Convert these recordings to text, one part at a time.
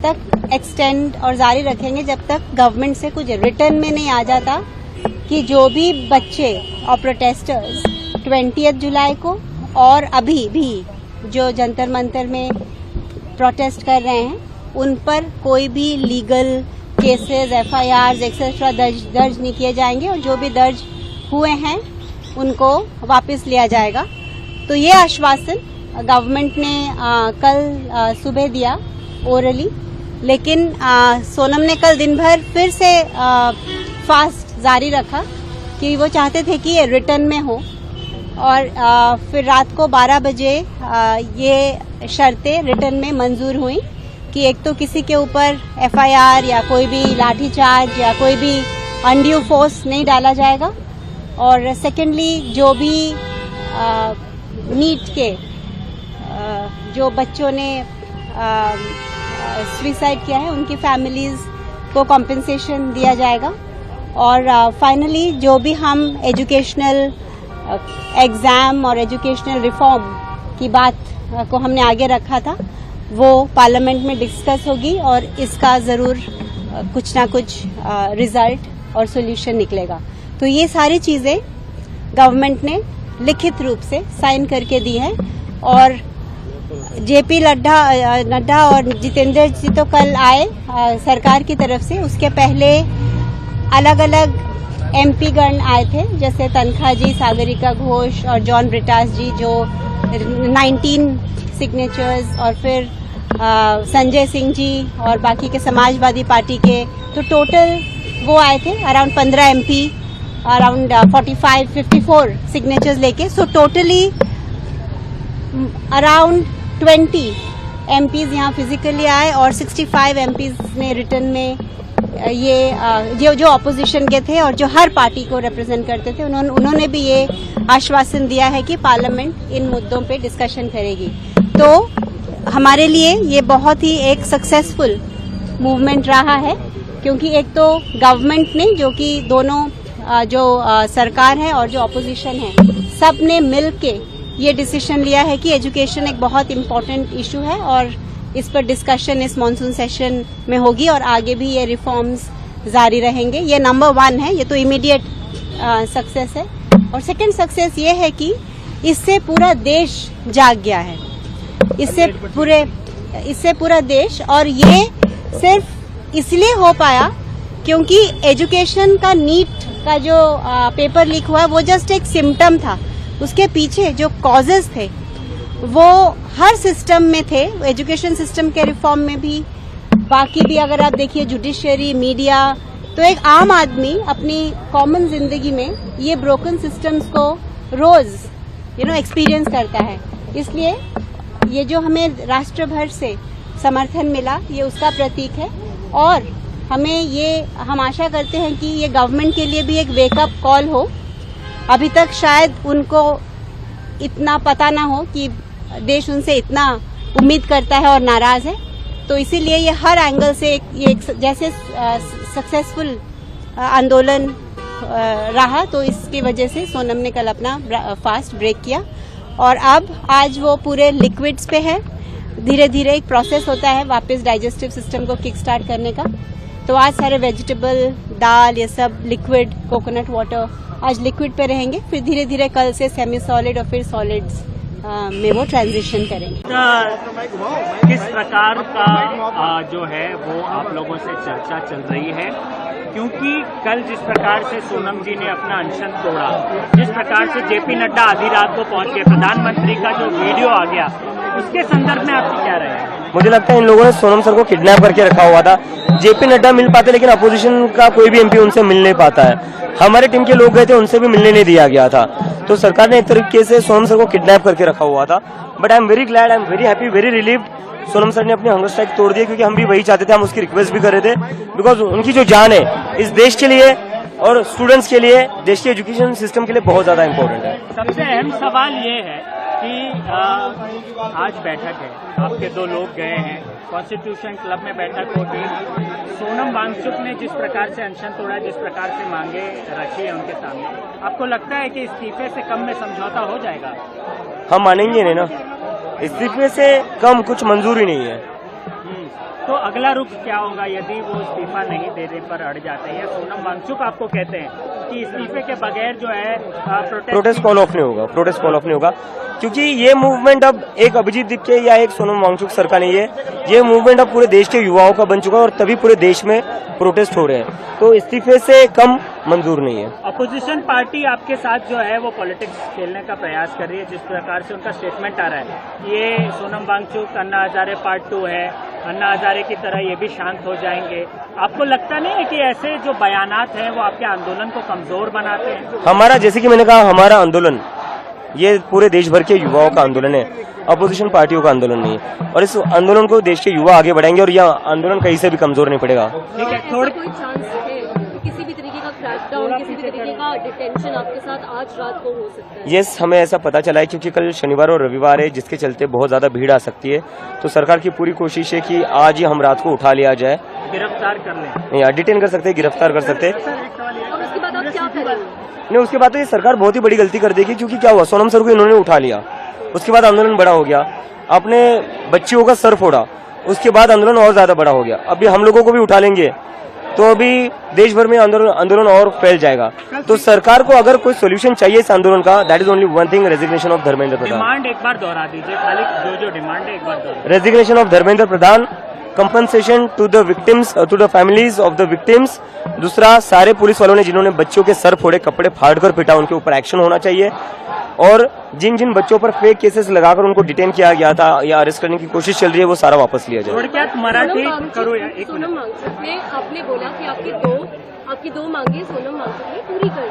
तक एक्सटेंड और जारी रखेंगे जब तक गवर्नमेंट से कुछ रिटर्न में नहीं आ जाता कि जो भी बच्चे और प्रोटेस्टर्स 20 जुलाई को और अभी भी जो जंतर मंतर में प्रोटेस्ट कर रहे हैं उन पर कोई भी लीगल केसेस, FIRs एक्सेट्रा दर्ज नहीं किए जाएंगे और जो भी दर्ज हुए हैं उनको वापस लिया जाएगा। तो ये आश्वासन गवर्नमेंट ने कल सुबह दिया ओरली, लेकिन सोनम ने कल दिन भर फिर से फास्ट जारी रखा कि वो चाहते थे कि ये रिटर्न में हो और फिर रात को 12 बजे ये शर्तें रिटर्न में मंजूर हुई कि एक तो किसी के ऊपर FIR या कोई भी लाठीचार्ज या कोई भी अनड्यू फोर्स नहीं डाला जाएगा और सेकेंडली जो भी नीट के जो बच्चों ने सुसाइड किया है उनकी फैमिलीज को कॉम्पेंसेशन दिया जाएगा और फाइनली जो भी हम एजुकेशनल एग्जाम और एजुकेशनल रिफॉर्म की बात को हमने आगे रखा था वो पार्लियामेंट में डिस्कस होगी और इसका जरूर कुछ ना कुछ रिजल्ट और सॉल्यूशन निकलेगा। तो ये सारी चीजें गवर्नमेंट ने लिखित रूप से साइन करके दी है और JP नड्डा और जितेंद्र जी तो कल आए सरकार की तरफ से, उसके पहले अलग अलग MP गण आए थे जैसे तनखा जी, सागरिका घोष और जॉन ब्रिटास जी जो 19 सिग्नेचर्स और फिर संजय सिंह जी और बाकी के समाजवादी पार्टी के, तो टोटल वो आए थे अराउंड 15 MP अराउंड 54 सिग्नेचर्स लेके। सो टोटली अराउंड 20 MPs यहाँ फिजिकली आए और 65 MPs ने रिटर्न में ये जो ऑपोजिशन के थे और जो हर पार्टी को रिप्रेजेंट करते थे उन्होंने भी ये आश्वासन दिया है कि पार्लियामेंट इन मुद्दों पे डिस्कशन करेगी। तो हमारे लिए ये बहुत ही एक सक्सेसफुल मूवमेंट रहा है क्योंकि एक तो गवर्नमेंट ने जो कि दोनों जो सरकार है और जो ऑपोजिशन है सब ने मिल के ये डिसीजन लिया है कि एजुकेशन एक बहुत इम्पोर्टेंट इशू है और इस पर डिस्कशन इस मॉनसून सेशन में होगी और आगे भी ये रिफॉर्म्स जारी रहेंगे। ये नंबर 1 है, ये तो इमीडिएट सक्सेस है। और सेकंड सक्सेस ये है कि इससे पूरा देश जाग गया है, इससे पूरा देश, और ये सिर्फ इसलिए हो पाया क्योंकि एजुकेशन का नीट का जो पेपर लीक हुआ वो जस्ट एक सिम्टम था, उसके पीछे जो कॉजेज थे वो हर सिस्टम में थे, एजुकेशन सिस्टम के रिफॉर्म में भी, बाकी भी अगर आप देखिए जुडिशियरी, मीडिया, तो एक आम आदमी अपनी कॉमन जिंदगी में ये ब्रोकन सिस्टम्स को रोज एक्सपीरियंस करता है। इसलिए ये जो हमें राष्ट्र भर से समर्थन मिला ये उसका प्रतीक है और हम आशा करते हैं कि ये गवर्नमेंट के लिए भी एक वेकअप कॉल हो। अभी तक शायद उनको इतना पता ना हो कि देश उनसे इतना उम्मीद करता है और नाराज है, तो इसीलिए ये हर एंगल से ये जैसे सक्सेसफुल आंदोलन रहा, तो इसकी वजह से सोनम ने कल अपना फास्ट ब्रेक किया और अब आज वो पूरे लिक्विड्स पे है। धीरे धीरे एक प्रोसेस होता है वापस डाइजेस्टिव सिस्टम को किक स्टार्ट करने का। तो आज सारे वेजिटेबल, दाल, ये सब लिक्विड, कोकोनट वाटर आज लिक्विड पे रहेंगे, फिर धीरे धीरे कल से सेमी सॉलिड और फिर सॉलिड्स में वो ट्रांजिशन करेंगे। किस प्रकार का जो है वो आप लोगों से चर्चा चल रही है, क्योंकि कल जिस प्रकार से सोनम जी ने अपना अनशन तोड़ा, जिस प्रकार से JP नड्डा आधी रात को पहुंच गए, प्रधानमंत्री का जो वीडियो आ गया, उसके संदर्भ में आपकी क्या राय है? मुझे लगता है इन लोगों ने सोनम सर को किडनैप करके रखा हुआ था। JP नड्डा मिल पाते लेकिन अपोजिशन का कोई भी MP उनसे मिल नहीं पाता है। हमारे टीम के लोग गए थे, उनसे भी मिलने नहीं दिया गया था। तो सरकार ने एक तरीके से सोनम सर को किडनैप करके रखा हुआ था। But I am very glad, I am very happy, very relieved. Sonam sir ने अपनी हंगर स्ट्राइक तोड़ दिया क्योंकि हम भी वही चाहते थे, हम उसकी रिक्वेस्ट भी कर रहे थे, बिकॉज उनकी जो जान है इस देश के लिए और स्टूडेंट्स के लिए, देश के एजुकेशन सिस्टम के लिए बहुत ज्यादा इम्पोर्टेंट है। सबसे अहम सवाल ये है कि आज बैठक है, आपके 2 लोग गए हैं, कॉन्स्टिट्यूशन क्लब में बैठक होगी, सोनम वांगचुक ने जिस प्रकार से अनशन तोड़ा, जिस प्रकार से मांगे रखी है उनके सामने, आपको लगता है कि इस्तीफे से कम में समझौता हो जाएगा? हम मानेंगे नहीं ना, इस्तीफे से कम कुछ मंजूर ही नहीं है। तो अगला रुख क्या होगा यदि वो इस्तीफा नहीं देने पर अड़ जाते हैं? सोनम वांगचुक आपको कहते हैं कि इस्तीफे के बगैर जो है प्रोटेस्ट कॉल ऑफ नहीं होगा, प्रोटेस्ट कॉल ऑफ नहीं होगा, क्योंकि ये मूवमेंट अब एक अभिजीत दीपके या एक सोनम वांगचुक सर का नहीं है, ये मूवमेंट अब पूरे देश के युवाओं का बन चुका है और तभी पूरे देश में प्रोटेस्ट हो रहे हैं, तो इस्तीफे से कम मंजूर नहीं है। अपोजिशन पार्टी आपके साथ जो है वो पॉलिटिक्स खेलने का प्रयास कर रही है, जिस प्रकार से उनका स्टेटमेंट आ रहा है ये सोनम वांगचुक अन्ना हजारे पार्ट 2 है, अन्ना हजारे की तरह ये भी शांत हो जाएंगे। आपको लगता नहीं है कि ऐसे जो बयानात हैं वो आपके आंदोलन को कमजोर बनाते हैं? हमारा, जैसे कि मैंने कहा, हमारा आंदोलन ये पूरे देश भर के युवाओं का आंदोलन है, अपोजिशन पार्टियों का आंदोलन नहीं है, और इस आंदोलन को देश के युवा आगे बढ़ाएंगे और यह आंदोलन कहीं से भी कमजोर नहीं पड़ेगा। ठीक है, थोड़ी कोई चांस है किसी भी तरीके का क्रैकडाउन, किसी भी तरीके का डिटेंशन आपके साथ आज रात को हो सकता है? यस, हमें ऐसा पता चला है, क्योंकि कल शनिवार और रविवार है जिसके चलते बहुत ज्यादा भीड़ आ सकती है, तो सरकार की पूरी कोशिश है कि आज ही हम रात को उठा लिया जाए, गिरफ्तार कर लें। नहीं, डिटेन कर सकते हैं, गिरफ्तार कर सकते हैं। और उसके बाद आप क्या करेंगे? नहीं, उसके बाद तो ये सरकार बहुत ही बड़ी गलती कर देगी, क्योंकि क्या हुआ, सोनम सर को इन्होंने उठा लिया, उसके बाद आंदोलन बड़ा हो गया, अपने बच्चियों का सर फोड़ा, उसके बाद आंदोलन और ज्यादा बड़ा हो गया, अभी हम लोगों को भी उठा लेंगे तो अभी देश भर में आंदोलन और फैल जाएगा। तो सरकार को अगर कोई सोल्यूशन चाहिए इस आंदोलन का, that is only one thing, resignation of Dharmendra Pradhan. Demand एक बार दोहरा दीजिए, खाली जो डिमांड है एक बार दोहरा। Resignation of Dharmendra Pradhan, compensation to the victims, to the families of the victims. दूसरा, सारे पुलिस वालों ने जिन्होंने बच्चों के सर फोड़े, कपड़े फाड़कर पिटा, उनके ऊपर एक्शन होना चाहिए, और जिन जिन बच्चों पर फेक केसेस लगाकर उनको डिटेन किया गया था या अरेस्ट करने की कोशिश चल रही है, वो सारा वापस लिया जाए। थोड़क्यात मराठी करो या एक सोनम वांगचुक ने आपने बोला कि आपकी दो मांगे सोनम वांगचुक ने पूरी कर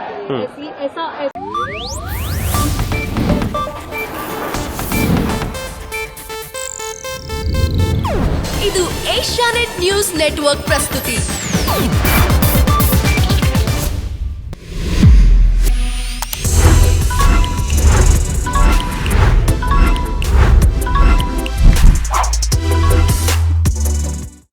दी, ऐसा ಇದು ಏಷ್ಯಾನೆಟ್ ನ್ಯೂಸ್ ನೆಟ್ವರ್ಕ್ ಪ್ರಸ್ತುತಿ।